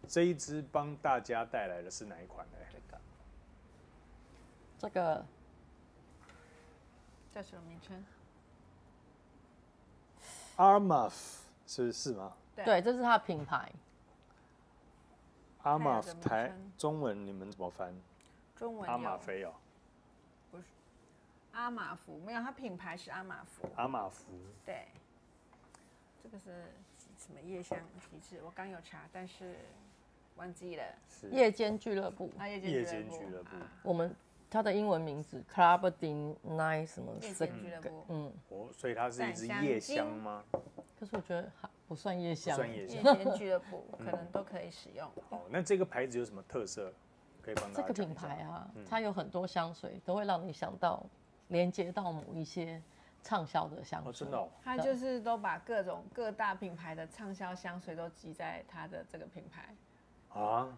这一支帮大家带来的是哪一款呢？这个叫什么名称 Armaf 是吗对，这是它的品牌。 ？Armaf 名称中文你们怎么翻？中文阿玛菲哦，不是阿玛福，没有，它品牌是阿玛福。阿玛福。对，这个是什么夜香体质？我刚有查，但是忘记了。是夜间俱乐部，啊，夜夜间间俱乐部。我们它的英文名字 Club D Night 什么夜间俱乐部。哦，所以它是一支夜香吗？可是我觉得还不算夜香，不算夜香。夜间俱乐部可能都可以使用。好，那这个牌子有什么特色？可以帮大家这个讲一下品牌啊，它有很多香水都会让你想到连接到某一些畅销的香水。哦，真的哦。它就是都把各大品牌的畅销香水都集在它的这个品牌。啊，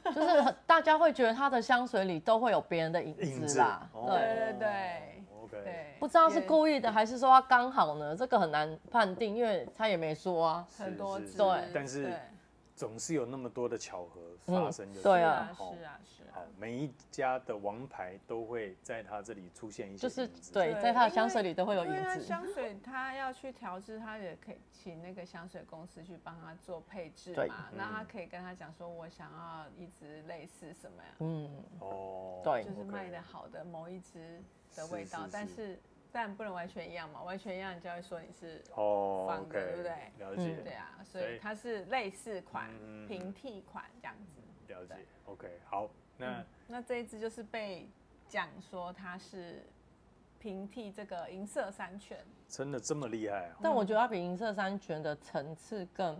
就是大家会觉得它的香水里都会有别人的影子啦。影子对，对对对 OK，对，不知道是故意的还是说它刚好呢？这个很难判定，因为他也没说啊。很多支，对但是对总是有那么多的巧合发生，就是对啊好是啊是啊好，，每一家的王牌都会在它这里出现一些就是影子对，在它的香水里都会有因为它影子。香水它要去调制，它也可以请那个香水公司去帮他做配置对嘛。那他可以跟他讲说，我想要一支类似什么呀，哦，对就是 OK 卖的好的某一支的味道，是但是但不能完全一样嘛，完全一样你就会说你是哦仿的 OK，对不对了解，对啊，所以它是类似款、平替款这样子。了解，OK，好，那那这一支就是被讲说它是平替这个银色山泉。真的这么厉害啊？但我觉得它比银色山泉的层次更，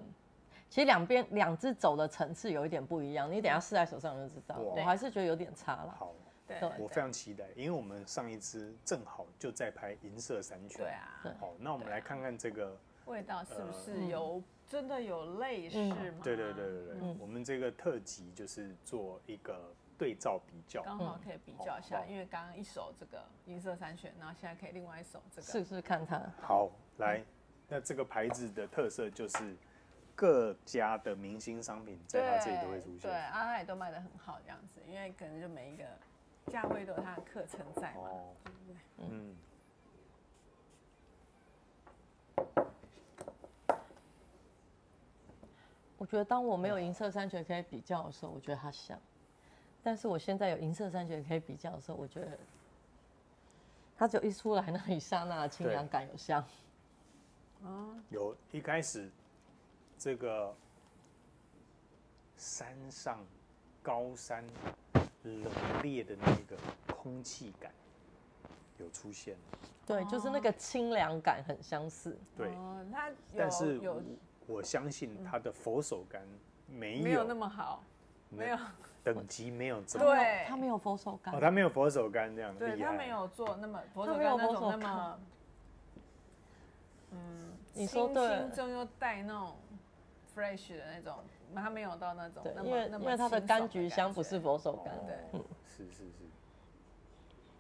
其实两只走的层次有一点不一样，你等一下试在手上就知道。哇我还是觉得有点差了。好，对对我非常期待，因为我们上一支正好就在拍银色山泉。对啊，对好，那我们来看看这个，味道是不是有真的有类似吗？对，我们这个特辑就是做一个对照比较，刚好可以比较一下，好因为刚刚一手这个银色山泉，然后现在可以另外一手这个。试试看它。好，来，那这个牌子的特色就是各家的明星商品在它这里都会出对，现。啊，它也都卖得很好这样子，因为可能就每一个价位都有它的课程在嘛。哦，嗯，我觉得当我没有银色山泉可以比较的时候，我觉得它像；但是我现在有银色山泉可以比较的时候，我觉得它只有一出来那一刹那的清凉感有像。有一开始这个山上高山冷冽的那个空气感有出现，对，就是那个清凉感很相似。对，哦，它但是有我相信它的佛手柑没没有那么好？没有，等级没有这么对，它没有佛手柑。哦，它没有佛手柑这样对，厉害，它没有做那么佛手它没有柑那种佛手柑那么，你说清对新中又带那种 fresh 的那种，它没有到那种对，那因为么因为它的柑橘香不是佛手柑。对，是，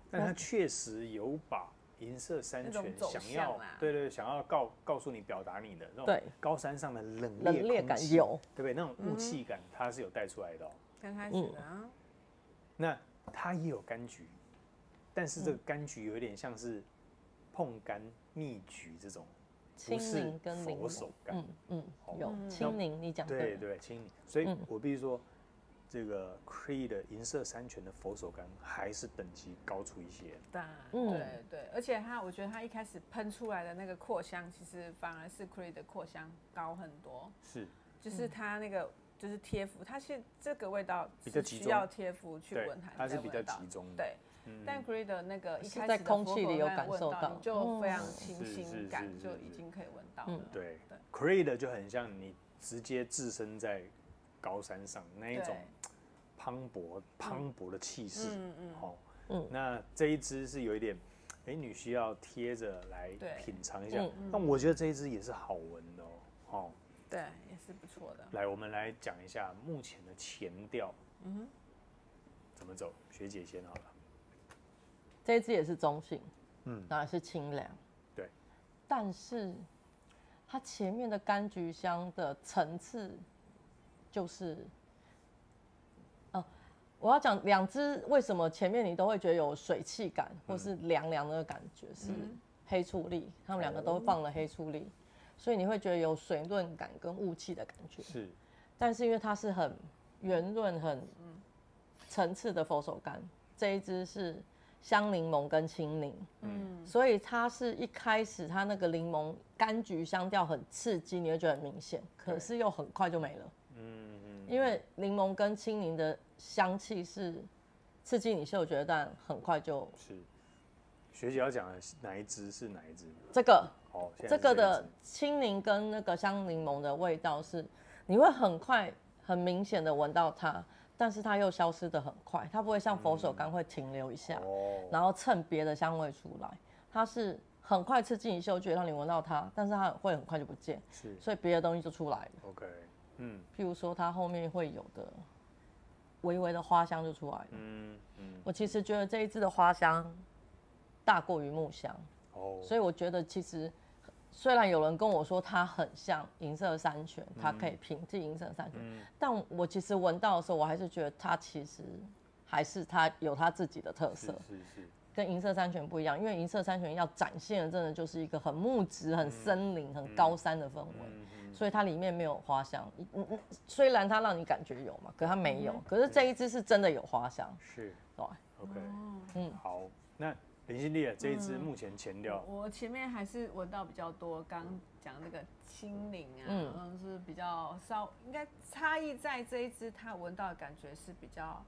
但它确实有把银色山泉那种走想要向啊想要告诉你表达你的那种对高山上的冷冷冽冽空气感有，对不对？那种雾气感它是有带出来的哦。刚开始的啊，那它也有柑橘，但是这个柑橘有点像是碰柑蜜橘这种，清不是柠跟柠佛手檬。柑。有清柠，你讲对对。清柠，所以我必须说，这个 Creed 的银色山泉的佛手柑还是等级高出一些。对，而且我觉得它一开始喷出来的那个扩香，其实反而是 Creed 的扩香高很多，是，就是它那个就是贴肤，它是这个味道比较集中需要贴肤去对闻它，它是比较你才闻得到集中的。对。但 Creed 的那个一开始在的空气里有佛手柑感受到闻你就非常清是新感，是就已经可以闻到了。对 Creed 就很像你直接置身在高山上那一种磅礴的气势。那这一支是有一点，你需要贴着来品尝一下。但我觉得这一支也是好闻的哦。对，也是不错的。来，我们来讲一下目前的前调，怎么走？学姐先好了。这一支也是中性，当然是清凉，对，但是它前面的柑橘香的层次就是我要讲两支为什么前面你都会觉得有水汽感或是凉凉的感觉，是黑醋栗，他们两个都放了黑醋栗，所以你会觉得有水润感跟雾气的感觉。是，但是因为它是很圆润、很层次的佛手柑，这一支是香柠檬跟青柠，所以它是一开始它那个柠檬柑橘香调很刺激，你会觉得很明显，可是又很快就没了。因为柠檬跟青柠的香气是刺激你嗅觉，但很快就。是。学姐要讲的哪一支是哪一支？这个，这个的青柠跟那个香柠檬的味道是，你会很快、很明显的闻到它，但是它又消失的很快，它不会像佛手柑会停留一下，然后蹭别的香味出来，它是很快刺激你嗅觉，让你闻到它，但是它会很快就不见，所以别的东西就出来了。OK， 譬如说它后面会有的微微的花香就出来了。我其实觉得这一支的花香大过于木香，所以我觉得其实虽然有人跟我说它很像银色山泉，它可以平替银色山泉，但我其实闻到的时候，我还是觉得它其实还是它有它自己的特色，跟银色山泉不一样，因为银色山泉要展现的真的就是一个很木质、很森林、很高山的氛围，所以它里面没有花香。虽然它让你感觉有嘛，可它没有。可是这一支是真的有花香，是，对 ，OK，好，那。林心丽这一支目前前调，我前面还是闻到比较多，刚讲那个青柠啊，是比较应该差异在这一支，它闻到的感觉是比较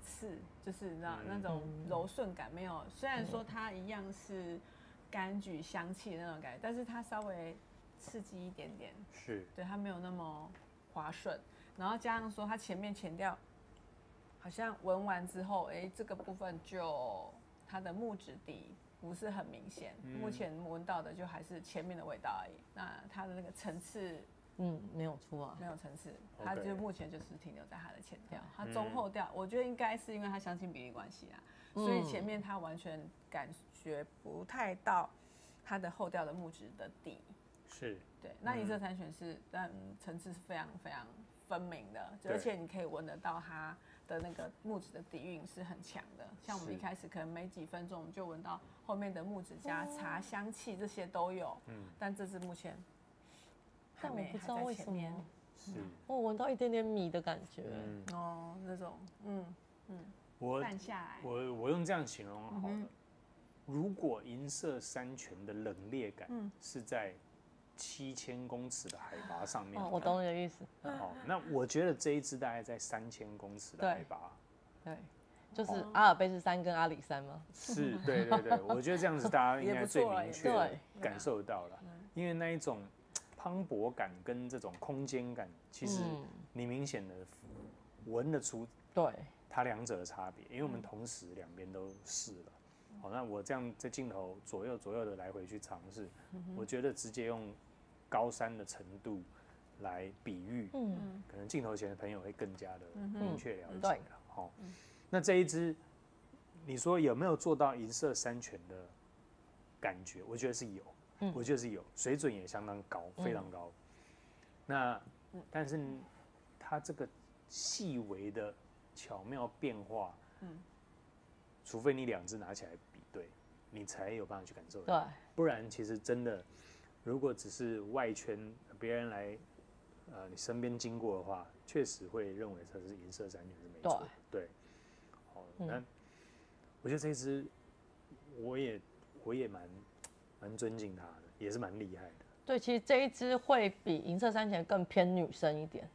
刺，就是你知道那种柔顺感没有。虽然说它一样是柑橘香气的那种感觉，但是它稍微刺激一点点，是对，它没有那么滑顺。然后加上说它前调好像闻完之后，这个部分就。它的木质底不是很明显，目前闻到的就还是前面的味道而已。那它的那个层次，没有出啊，没有层次，它就目前就是停留在它的前调，它中后调，我觉得应该是因为它香气比例关系啦，所以前面它完全感觉不太到它的后调的木质的底。是，对。那银色山泉是，但层次是非常非常分明的，而且你可以闻得到它。的那个木质的底蕴是很强的，像我们一开始可能没几分钟，我们就闻到后面的木质加茶香气这些都有，但这支目前但我不知道为什么，是我闻到一点点米的感觉，那种，淡下来，我用这样形容好了，如果银色山泉的冷冽感是在7000公尺的海拔上面，我懂你的意思。那我觉得这一支大概在3000公尺的海拔，对，就是阿尔卑斯山跟阿里山吗？是，对，我觉得这样子大家应该最明确的感受到了，因为那一种磅礴感跟这种空间感，其实你明显的闻得出，对，它两者的差别，因为我们同时两边都试了。好，那我这样在镜头左右的来回去尝试，我觉得直接用高山的程度来比喻，可能镜头前的朋友会更加的明确了解了。好，那这一支，你说有没有做到银色山泉的感觉？我觉得是有，我觉得是有，水准也相当高，非常高。那但是它这个细微的巧妙变化，除非你两支拿起来比对，你才有办法去感受到。对，不然其实真的，如果只是外圈别人来，你身边经过的话，确实会认为它是银色山泉是没错。对，好，那我觉得这一支我也蛮尊敬他的，也是蛮厉害的。对，其实这一支会比银色山泉更偏女生一点。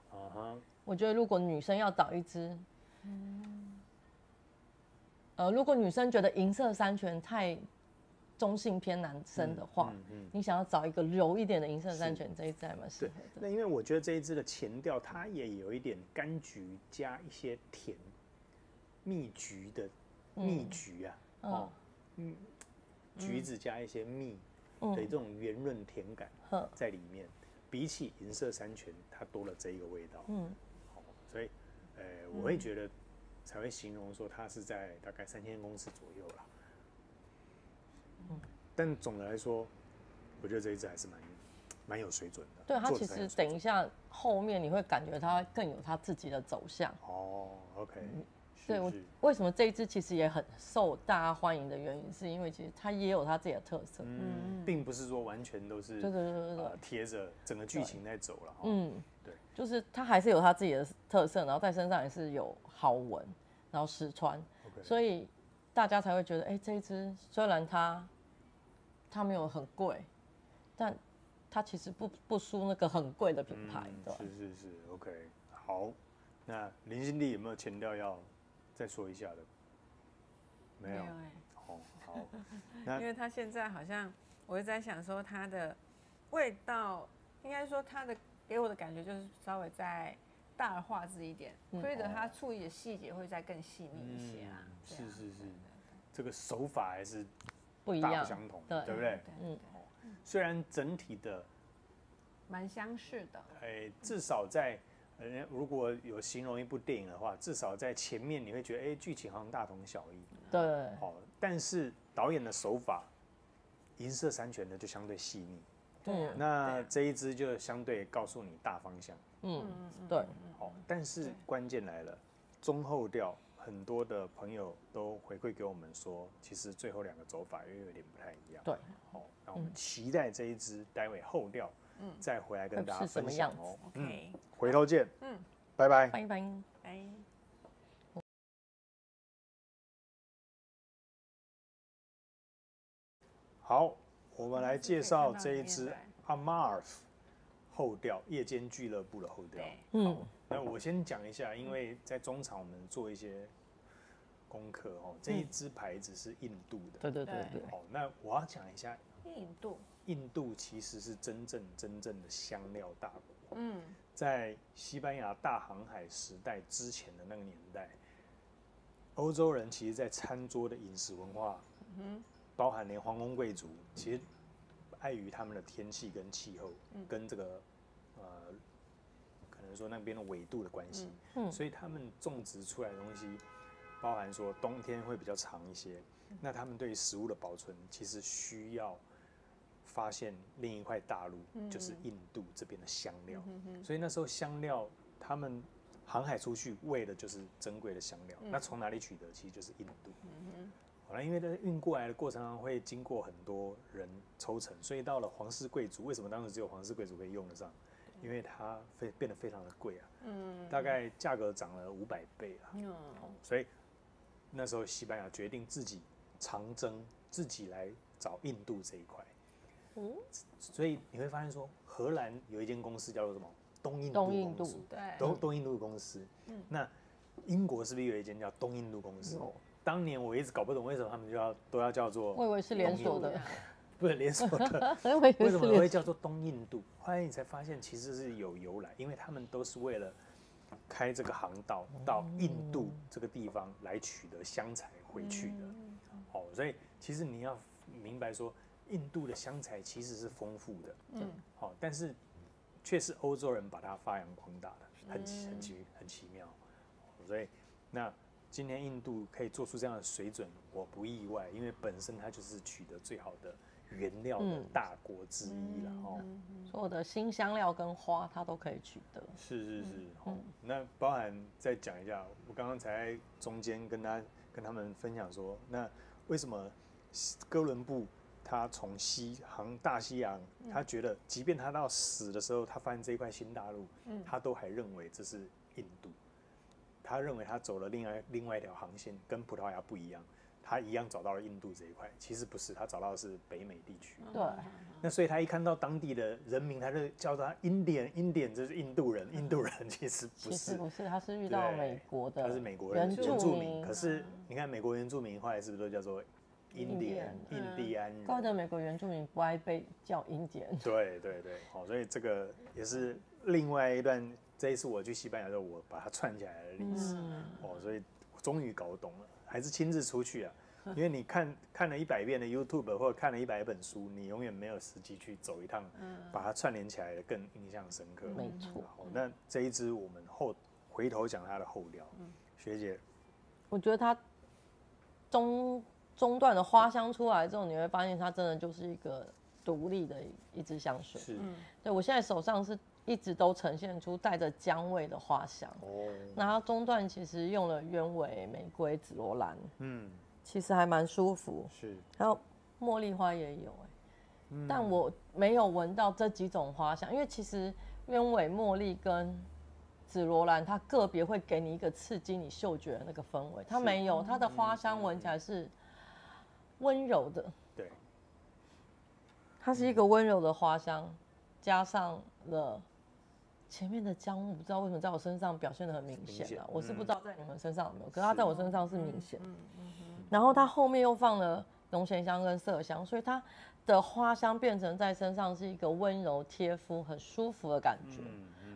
我觉得如果女生要找一支，如果女生觉得银色山泉太中性偏男生的话，你想要找一个柔一点的银色山泉，这一支还蛮适合的。那因为我觉得这一支的前调它也有一点柑橘加一些甜，蜜橘的蜜橘啊，橘子加一些蜜的这种圆润甜感在里面，比起银色山泉它多了这一个味道。所以我会觉得。才会形容说它是在大概3000公尺左右啦。但总的来说，我觉得这一支还是蛮有水准的。对，它其实等一下后面你会感觉它更有它自己的走向。OK，对，我为什么这一支其实也很受大家欢迎的原因，是因为其实它也有它自己的特色，并不是说完全都是贴着整个剧情在走了，对，就是它还是有它自己的特色，然后在身上也是有好闻，然后实穿，所以大家才会觉得，这一支虽然它没有很贵，但它其实不输那个很贵的品牌，对，是 ，OK， 好，那林心娣有没有前调要再说一下的？没有，好，因为它现在好像，我就在想说它的味道，应该说它的给我的感觉就是稍微再大而化之一点，所以它处理的细节会再更细腻一些啊。是，这个手法还是不一样，大不相同，对不对？虽然整体的蛮相似的，至少在如果有形容一部电影的话，至少在前面你会觉得，剧情好像大同小异，对，但是导演的手法，银色山泉的就相对细腻，对，那这一支就相对告诉你大方向，对，但是关键来了，中后调。很多的朋友都回馈给我们说，其实最后2个走法又有点不太一样。对，那我们期待这一支待会后调，再回来跟大家分享哦。回头见。拜拜。拜拜。好，我们来介绍这一支 Amarth 后调夜间俱乐部的后调。那我先讲一下，因为在中场我们做一些功课这一支牌子是印度的。对。那我要讲一下印度其实是真正的香料大国。在西班牙大航海时代之前的那个年代，欧洲人其实在餐桌的饮食文化，包含连皇宫贵族，其实碍于他们的天气跟气候，跟这个可能说那边的纬度的关系，所以他们种植出来的东西，包含说冬天会比较长一些。那他们对于食物的保存，其实需要发现另一块大陆，就是印度这边的香料。所以那时候香料，他们航海出去为的就是珍贵的香料。那从哪里取得？其实就是印度。好了，因为在运过来的过程中会经过很多人抽成，所以到了皇室贵族，为什么当时只有皇室贵族可以用得上？因为它变得非常的贵啊，大概价格涨了500倍啊，所以那时候西班牙决定自己长征，自己来找印度这一块，所以你会发现说，荷兰有一间公司叫做什么东印度公司，东印度公司，那英国是不是有一间叫东印度公司？当年我一直搞不懂为什么他们都要叫做，我以为是连锁的。不是连锁的，为什么会叫做东印度？后来你才发现其实是有由来，因为他们都是为了开这个航道到印度这个地方来取得香材回去的。所以其实你要明白说，印度的香材其实是丰富的，但是却是欧洲人把它发扬光大的，很奇妙。所以那今天印度可以做出这样的水准，我不意外，因为本身它就是取得最好的原料的大国之一了所有的新香料跟花，它都可以取得。是，那包含再讲一下，我刚刚才在中间跟他们分享说，那为什么哥伦布他从大西洋，他觉得即便他到死的时候，他发现这一块新大陆，他都还认为这是印度，他认为他走了另外一条航线，跟葡萄牙不一样。他一样找到了印度这一块，其实不是，他找到的是北美地区。对，那所以他一看到当地的人民，他就叫他Indian，就是印度人。印度人其实不是，他是遇到美国的，他是美国人原住民。可是你看美国原住民后来是不是都叫做印第安人？怪不得美国原住民不爱被叫印第安。对，所以这个也是另外一段。这一次我去西班牙的时候，我把它串起来的历史。所以我终于搞懂了。还是亲自出去啊，因为你看了100遍的 YouTube 或者看了100本书，你永远没有实际去走一趟，把它串联起来的更印象深刻。没错。好，那这一支我们回头讲它的后调，学姐，我觉得它中段的花香出来之后，你会发现它真的就是一个独立的一支香水。是，对我现在手上是一直都呈现出带着姜味的花香。哦，那它中段其实用了鸢尾、玫瑰、紫罗兰，嗯，其实还蛮舒服。是，还有茉莉花也有但我没有闻到这几种花香，因为其实鸢尾、茉莉跟紫罗兰它个别会给你一个刺激你嗅觉的那个氛围，它没有，它的花香闻起来是温柔的。对，它是一个温柔的花香，加上了前面的姜，我不知道为什么在我身上表现得很明显啊。我是不知道在你们身上有没有，可是它在我身上是明显。然后它后面又放了浓咸香跟麝香，所以它的花香变成在身上是一个温柔贴肤、很舒服的感觉。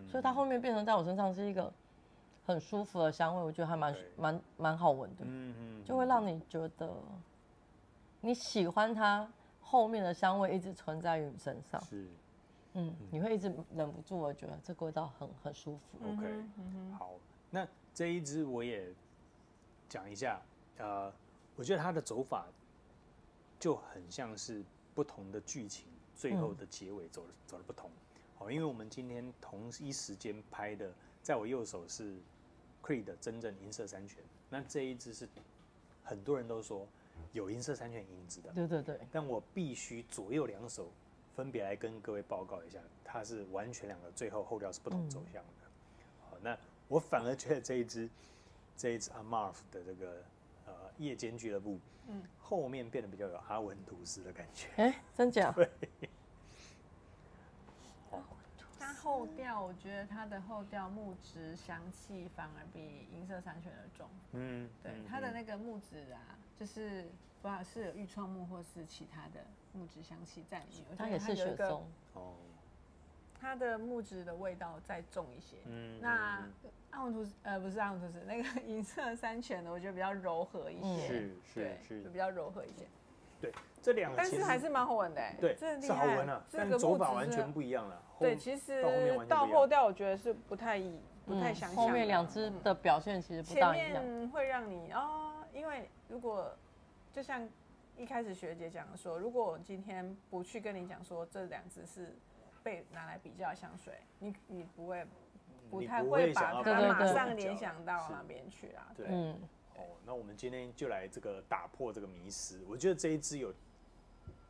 所以它后面变成在我身上是一个很舒服的香味，我觉得还蛮好闻的。就会让你觉得你喜欢它后面的香味一直存在于你身上。是，你会一直忍不住的觉得这个味道很舒服。OK，好，那这一支我也讲一下，我觉得它的走法就很像是不同的剧情，最后的结尾走的不同。因为我们今天同一时间拍的，在我右手是 Creed 的真正银色山泉，那这一支是很多人都说有银色山泉影子的，对对对。但我必须左右两手分别来跟各位报告一下，它是完全两个最后后调是不同走向的。好，那我反而觉得这一支 Amarth 的这个夜间俱乐部，后面变得比较有阿文图斯的感觉。真假？对。它后调，我觉得它的后调木质香气反而比银色山泉的重。对，它的那个木质啊，就是不知道是有玉创木或是其他的木质香气在里面。它也是雪松。它的木质的味道再重一些。那阿文图斯不是阿文图斯，那个银色山泉的，我觉得比较柔和一些。是，就比较柔和一些。对，这两个但是还是蛮好闻的。对，是好闻啊，但走法完全不一样了。对，其实到后调我觉得是不太相像。后面两支的表现其实不大一样。前面会让你因为如果就像一开始学姐讲的说，如果我今天不去跟你讲说这两支是被拿来比较的香水，你不太会把它马上联想到那边去啊。对，那我们今天就来这个打破这个迷思。我觉得这一支有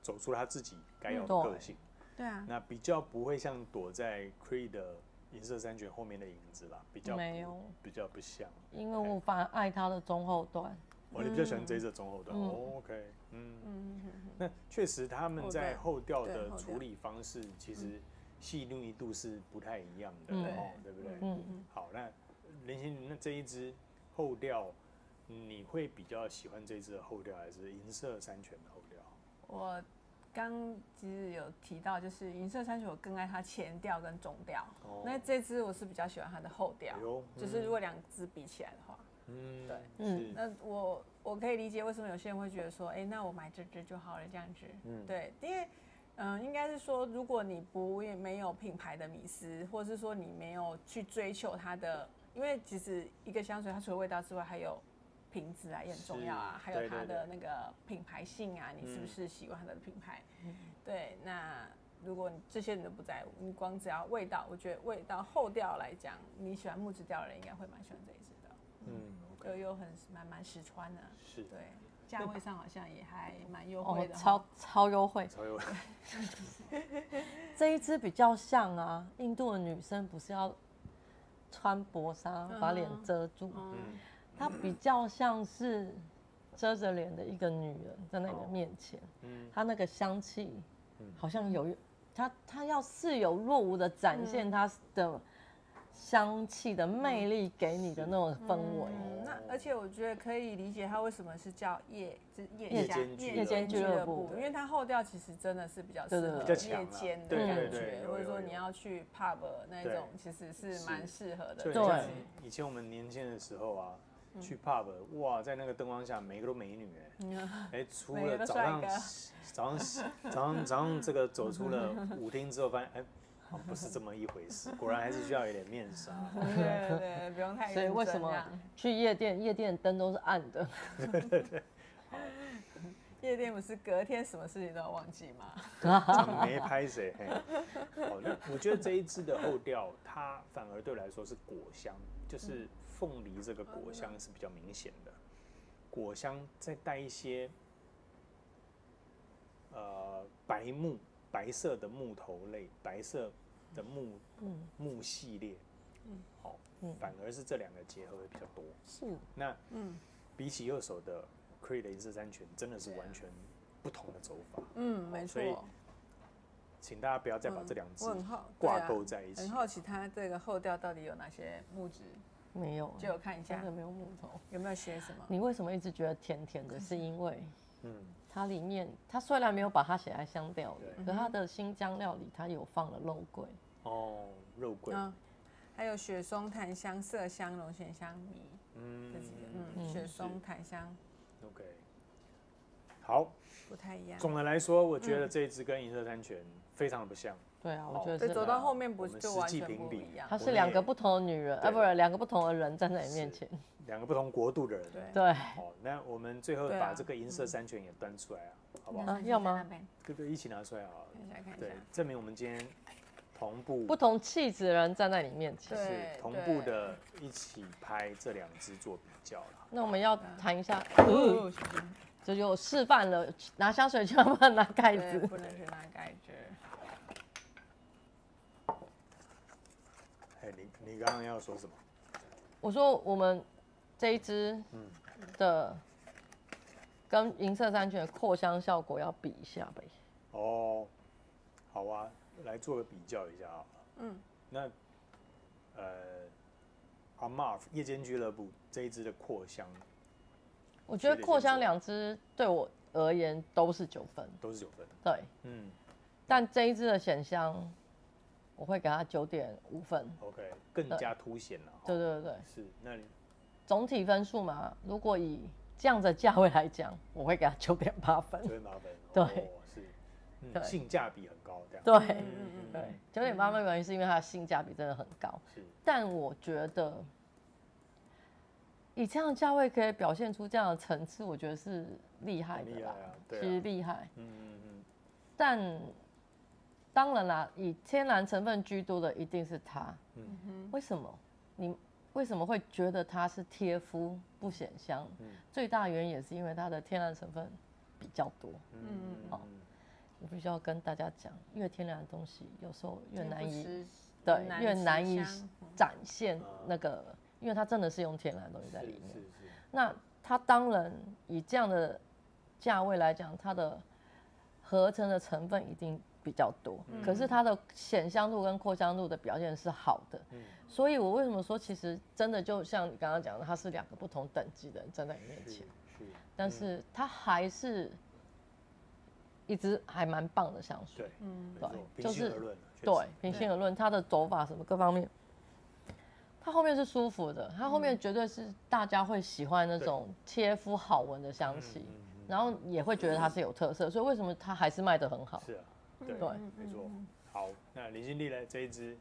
走出他自己该有的个性。对啊，那比较不会像躲在 Creed 的银色山泉后面的影子啦，比较没有，比较不像。因为我反而爱他的中后段。你比较喜欢这一支中后段。OK， 那确实他们在后调的处理方式，其实细腻度是不太一样的，对不对？好，那林心，那这一支后调，你会比较喜欢这一支的后调，还是银色山泉的后调？我刚其实有提到，就是银色山泉我更爱它前调跟中调。那这支我是比较喜欢它的后调，就是如果两支比起来的话，对，那我可以理解为什么有些人会觉得说，那我买这支就好了这样子，对，因为应该是说，如果你没有品牌的迷思，或者是说你没有去追求它的，因为其实一个香水它除了味道之外，还有瓶子啊也很重要啊，还有它的那个品牌性啊，你是不是喜欢它的品牌？对，那如果你这些你都不在乎，你光只要味道，我觉得味道后调来讲，你喜欢木质调的人应该会蛮喜欢这一支的。又蛮实穿的，是，对，价位上好像也还蛮优惠的，超优惠，超优惠。这一支比较像啊，印度的女生不是要穿薄纱把脸遮住，它比较像是遮着脸的一个女人在那个面前，她那个香气好像有，她要似有若无的展现她的香气的魅力给你的那种氛围。那而且我觉得可以理解它为什么是叫夜间俱乐部，因为它后调其实真的是比较适合夜间的感觉，或者说你要去 pub 那种，其实是蛮适合的。对，以前我们年轻的时候啊，去 pub， 哇，在那个灯光下，每个都美女除了早上这个走出了舞厅之后，发现不是这么一回事，果然还是需要有点面纱。对，不用太认真。所以为什么去夜店灯都是暗的？对。好，夜店不是隔天什么事情都要忘记吗？没拍谁。好，那我觉得这一支的后调，它反而对我来说是果香，就是凤梨这个果香是比较明显的，果香再带一些白色的木头类，白色的木系列，好，反而是这两个结合会比较多。是，那比起右手的 Creed 的银色山泉，真的是完全不同的走法。没所以错。请大家不要再把这两支我很好挂钩在一起。很好奇它这个后调到底有哪些木质？没有，就有看一下，真的没有木头。有没有写什么？你为什么一直觉得甜甜的？是因为，它里面它虽然没有把它写在香调里，可它的新疆料理它有放了肉桂。哦，肉桂。还有雪松、檀香、麝香、龙涎香、米。这几个，雪松、檀香。OK。好。不太一样。总的来说，我觉得这一支跟银色山泉非常的不像。对啊，我觉得是。走到后面不是就完全不一样。它是两个不同的女人，不是两个不同的人站在你面前，两个不同国度的人。对。好，那我们最后把这个银色山泉也端出来啊，好不好？要吗？对，一起拿出来好了。看一下。对，证明我们今天同步不同气质的人站在你面前，是同步的一起拍这两支做比较了。那我们要谈一下。这就示范了，拿香水千万不能拿盖子，不能去拿盖子。你刚刚要说什么？我说我们这一支的跟银色山泉的扩香效果要比一下呗。哦，好啊，来做个比较一下好了。那Amarv 夜间俱乐部这一支的扩香。我觉得扩香两支对我而言都是9分，都是9分。对，但这一支的显香，我会给它9.5分。OK， 更加凸显了。对对对，是。那你总体分数嘛，如果以这样的价位来讲，我会给它9.8分。9.8分。对，是。性价比很高，这样。对对，9.8分原因是因为它的性价比真的很高。是。但我觉得。以这样的价位可以表现出这样的层次，我觉得是厉害的啦，其实厉害。但当然啦，以天然成分居多的一定是它。为什么？你为什么会觉得它是贴肤不显香？最大原因也是因为它的天然成分比较多。我必须要跟大家讲，越天然的东西有时候越难以越难以展现那个。因为它真的是用天然的东西在里面，那它当然以这样的价位来讲，它的合成的成分一定比较多，可是它的显香度跟扩香度的表现是好的，所以我为什么说其实真的就像你刚刚讲的，它是两个不同等级的人站在你面前，但是它还是一支还蛮棒的香水，对，就是对，平心而论，它的走法什么各方面。它后面是舒服的，它后面绝对是大家会喜欢那种贴肤好闻的香气，然后也会觉得它是有特色，所以为什么它还是卖得很好？是啊，对，没错。好，那林心丽呢？这一支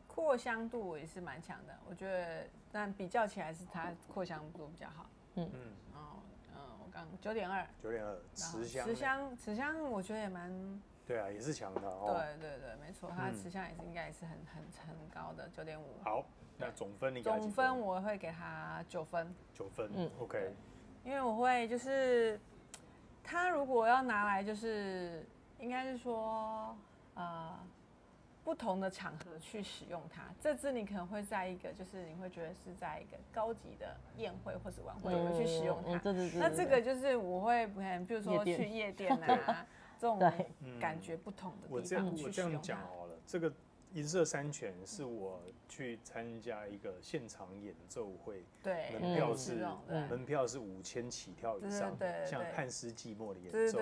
扩香度也是蛮强的，我觉得，但比较起来是它扩香度比较好。我刚9.2，持香我觉得也蛮。对啊，也是强的哦。对，没错，它的持香也是应该也是很高的9.5。好。那总分你总分我会给他9分。9分，OK。因为我会就是他如果要拿来就是应该是说不同的场合去使用它，这支你可能会在一个就是你会觉得是在一个高级的宴会或是晚会去使用它。那这个就是我会比如说去夜店啊这种感觉不同的地方去使用它。我这样讲好了，这个。银色山泉是我去参加一个现场演奏会，对，门票是5000起跳以上，像汉斯季默的演奏，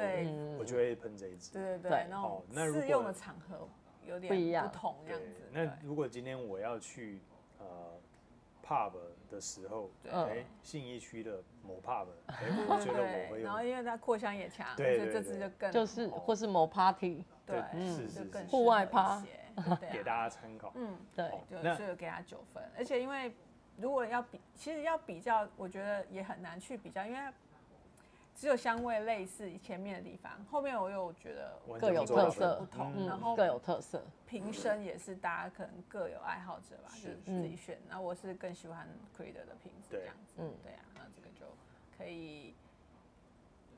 我就会喷这一支。对，那适用的场合有点不同这样子。那如果今天我要去pub 的时候，信义区的某 pub， 我觉得我会用。然后因为它扩香也强，所以这支就更就是或是某 party， 对，是户外趴。给大家参考。对，就是给他9分。而且因为如果其实要比较，我觉得也很难去比较，因为只有香味类似前面的地方，后面我有觉得各有特色不同，然后各有特色。瓶身也是大家可能各有爱好者吧，就是自己选。然后我是更喜欢 Creed 的瓶子这样子，对啊，那这个就可以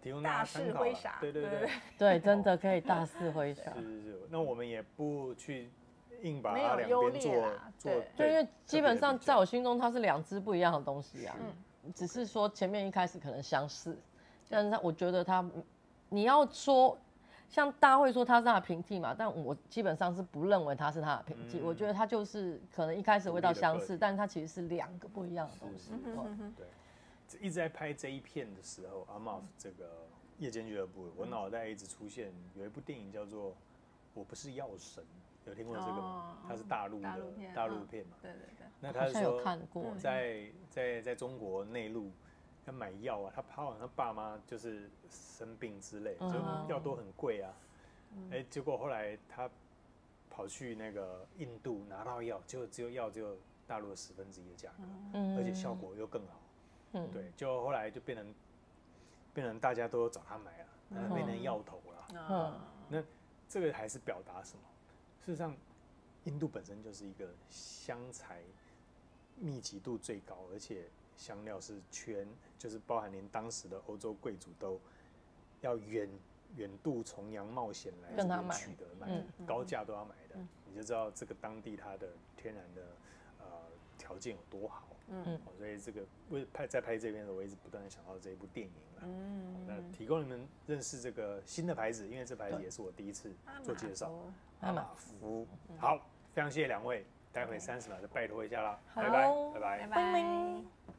提供大肆挥洒，对，真的可以大肆挥洒。是，那我们也不去硬把没它两边有优劣啦，对，因为基本上在我心中它是2支不一样的东西啊，只是说前面一开始可能相似，但是我觉得它，你要说像大家会说它是它的平替嘛，但我基本上是不认为它是它的平替，我觉得它就是可能一开始味道相似，但是它其实是2个不一样的东西。对，一直在拍这一片的时候，阿茂这个夜间俱乐部，我脑袋一直出现有一部电影叫做《我不是药神》，有听过这个吗？它是大陆片嘛。对。那他是说有看过，在中国内陆要买药啊，他好像他爸妈就是生病之类，就药都很贵啊。结果后来他跑去那个印度拿到药，结果只有大陆的1/10的价格，而且效果又更好。对，就后来就变成大家都找他买了，变成药头了。那这个还是表达什么？事实上，印度本身就是一个香材密集度最高，而且香料是就是包含连当时的欧洲贵族都要远渡重洋冒险来这边取得买，高价都要买的，你就知道这个当地它的天然的条件有多好。所以这个在拍这边的时候，我一直不断的想到这一部电影了。那提供你们认识这个新的牌子，因为这牌子也是我第一次做介绍。阿玛夫，好，非常谢谢2位，待会30秒就拜托一下啦，拜拜。